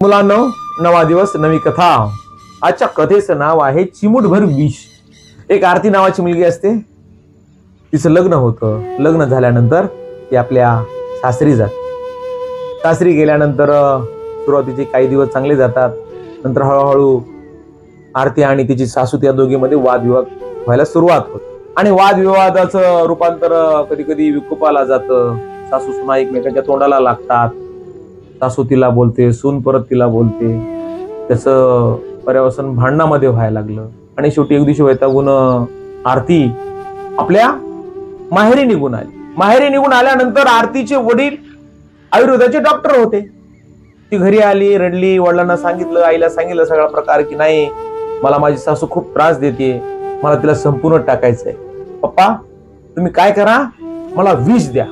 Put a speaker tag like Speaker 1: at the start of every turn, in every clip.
Speaker 1: मुलांनो, नवा दिवस नवी कथा। आजच्या कथेचं नाव आहे चिमूटभर विष। एक आरती नावाची मुलगी असते, तिचं लग्न होतं। लग्न झाल्यानंतर ती आपल्या सासरी जाते। सासरी गेल्यानंतर सुरुवातीचे काही दिवस चांगले जातात, नंतर हळूहळू आरती आणि तिची सासू त्या दोघींमध्ये वादविवाद व्हायला सुरुवात होते आणि वादविवादाचं रूपांतर कधी कधी विकोपाला जातं। सासू सुना एकमेकांच्या तोंडाला लागतात, सासू तिला बोलते, सून परत तिला बोलते, त्याचं पर्यावसन भांडणामध्ये व्हायला लागलं आणि शेवटी एक दिवशी वैतागून आरती आपल्या माहेरी निघून आली। माहेरी निघून आल्यानंतर आरतीचे वडील आयुर्वेदाचे डॉक्टर होते। ती घरी आली, रडली, वडिलांना सांगितलं, आईला सांगितलं सगळा प्रकार की नाही, मला माझी सासू खूप त्रास देते, मला तिला संपूर्ण टाकायचंय। पप्पा तुम्ही काय करा, मला विष द्या,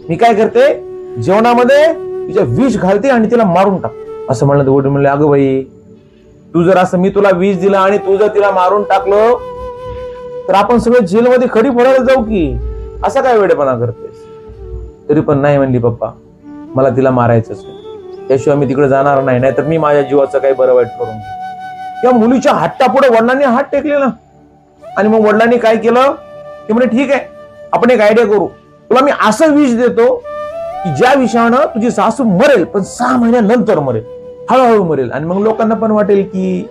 Speaker 1: मी काय करते जेवणामध्ये तिच्या विष घालते आणि तिला मारून टाकते। असं म्हणलं तर वडील म्हणले, अगं बाई, तू जर असं मी तुला विष दिला आणि तू जर तिला मारून टाकलं तर आपण सगळे जेलमध्ये खडी फोडायला जाऊ की, असा काय वेडेपणा करतेस? तरी पण नाही म्हणली, पप्पा मला तिला मारायचंच नाही, त्याशिवाय मी तिकडे जाणार नाही, नाहीतर मी माझ्या जीवाचं काही बरं वाईट करून घेईन। या मुलीच्या हट्टापुढे वडिलांनी हात टेकले ना, आणि मग वडिलांनी काय केलं, ते म्हणे ठीक आहे, आपण एक आयडिया करू, तुला मी असं विष देतो की ज्या विषानं तुझी सासू मरेल, पण 6 महिन्यानंतर मरेल, हळूहळू मरेल। आणि मग लोकांना पण वाटेल की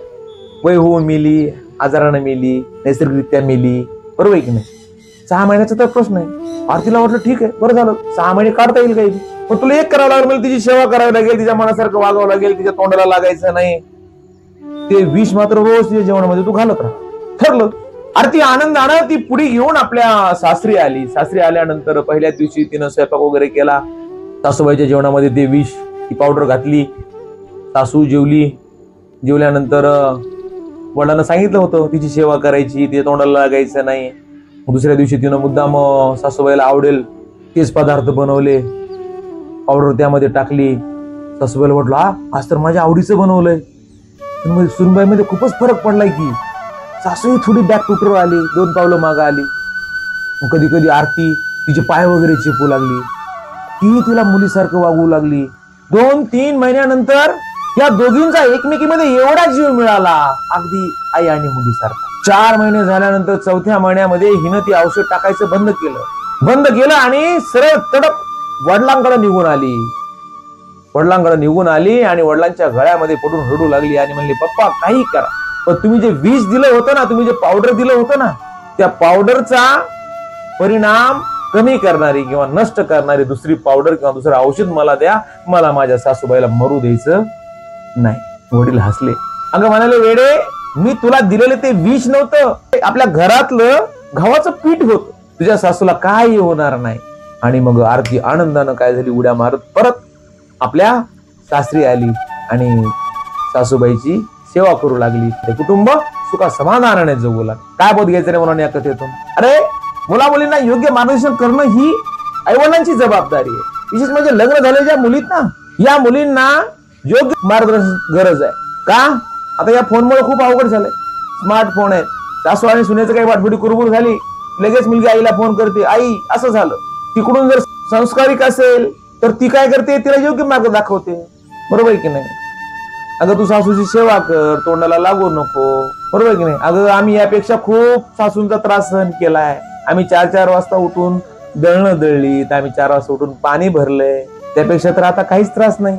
Speaker 1: वय होऊन मेली, आजारानं मेली, नैसर्गिकरित्या मेली, बरोबर आहे की नाही? 6 महिन्याचा तर प्रश्न आहे। आरतीला वाटलं ठीक आहे, बरं झालं, 6 महिने काढता येईल काही, पण तुला एक करावं लागेल, मला तिची सेवा करावी लागेल, तिच्या मनासारखं वागावं लागेल, तिच्या तोंडाला लागायचं नाही, ते विष मात्र रोज तिच्या जेवणामध्ये तू घालत राहा। ठरलं। आरती आनंदानं ती पुडी घेऊन आपल्या सासरी आली। सासरी आल्यानंतर पहिल्या दिवशी तिनं स्वयंपाक वगैरे केला, सासूबाईच्या जेवणामध्ये ते विष, ती पावडर घातली, सासू जेवली। जेवल्यानंतर वडिलांना सांगितलं होतं तिची सेवा करायची, तिच्या तोंडाला लागायचं नाही। दुसऱ्या दिवशी तिनं मुद्दाम सासूबाईला आवडेल तेच पदार्थ बनवले, पावडर त्यामध्ये टाकली। सासूबाईला वाटलं, आज तर माझ्या आवडीचं बनवलंय। सुनबाईमध्ये खूपच फरक पडलाय की सासू थोडी बॅक टुटर आली, 2 पावलं मागं आली। कधी कधी आरती तिचे पाय वगैरे चिपू लागली, ती तिला मुलीसारखं वागू लागली। 2-3 महिन्यानंतर या दोघींचा एकमेकीमध्ये एवढा जीव मिळाला, अगदी आई आणि मुलीसारखा। 4 महिने झाल्यानंतर 4थ्या महिन्यामध्ये हिनं ती औषध टाकायचं बंद केलं आणि सरळ तडक वडिलांकडे निघून आली आणि वडिलांच्या गळ्यामध्ये पडून रडू लागली आणि म्हणली, पप्पा काही करा, पण तुम्ही जे विष दिलं होतं ना, तुम्ही जे पावडर दिलं होतं ना, त्या पावडरचा परिणाम कमी करणारी किंवा नष्ट करणारी दुसरी पावडर किंवा दुसरं औषध मला द्या, मला माझ्या सासूबाईला मरू द्यायचं नाही। वडील हसले, अगं म्हणाले, वेडे, मी तुला दिलेलं ते विष नव्हतं, आपल्या घरातलं गव्हाचं पीठ होतं, तुझ्या सासूला काही होणार नाही। आणि मग आरती आनंदानं काय झाली, उड्या मारत परत आपल्या सासरी आली आणि सासूबाईची सेवा करू लागली। ते कुटुंब सुखा समाधानाने जगू लागले। काय बोध घ्यायचं रे म्हणून या कथेतून? अरे, मुला मुलींना योग्य मार्गदर्शन करणं ही आईवडिलांची जबाबदारी आहे। विशेष म्हणजे लग्न झालेल्या मुलीत ना, या मुलींना योग्य मार्गदर्शन गरज आहे। का? आता या फोनमुळे खूप अवघड झालंय, स्मार्टफोन आहे, सासू आणि सुनेचं काही वाटफुटी कुरबुर झाली, लगेच मुलगी आईला फोन करते, आई असं झालं। तिकडून जर संस्कारिक असेल तर ती काय करते, तिला योग्य मार्ग दाखवते, बरोबर आहे की नाही? अगं तू सासूची सेवा कर, तोंडाला लागू नको, बरोबर आहे की नाही? अगं आम्ही यापेक्षा खूप सासूंचा त्रास सहन केलाय, आम्ही 4-4 वाजता उठून दळणं दळलीत, आम्ही 4 वाजता उठून पाणी भरलंय, त्यापेक्षा तर आता काहीच त्रास नाही,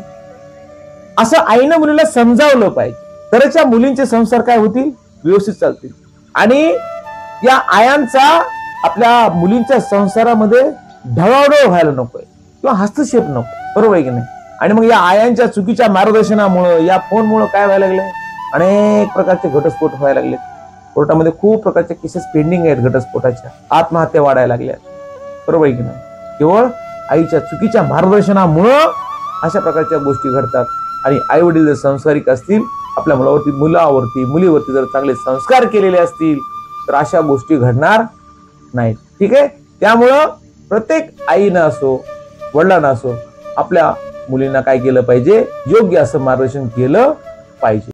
Speaker 1: असं आईनं मुलीला समजावलं पाहिजे। तरच या मुलींचे संसार काय होतील, व्यवस्थित चालतील। आणि या आयांचा आपल्या मुलींच्या संसारामध्ये ढवळाढवळ व्हायला नकोय किंवा हस्तक्षेप नको, बरोबर आहे की नाही? आणि मग या आयांच्या चुकीच्या मार्गदर्शनामुळे, या फोनमुळे काय व्हायला लागले, अनेक प्रकारचे घटस्फोट व्हायला लागले। कोर्टामध्ये खूप प्रकारच्या केसेस पेंडिंग आहेत घटस्फोटाच्या, आत्महत्या वाढायला लागल्या, बरोबर आहे की नाही? केवळ आईच्या चुकीच्या मार्गदर्शनामुळं अशा प्रकारच्या गोष्टी घडतात। आणि आई वडील जर संस्कारिक असतील, आपल्या मुलीवरती जर चांगले संस्कार केलेले असतील तर अशा गोष्टी घडणार नाहीत, ठीक आहे? त्यामुळं प्रत्येक आईनं असो, वडिलांना असो, आपल्या मुलींना काय केलं पाहिजे, योग्य असं मार्गदर्शन केलं पाहिजे।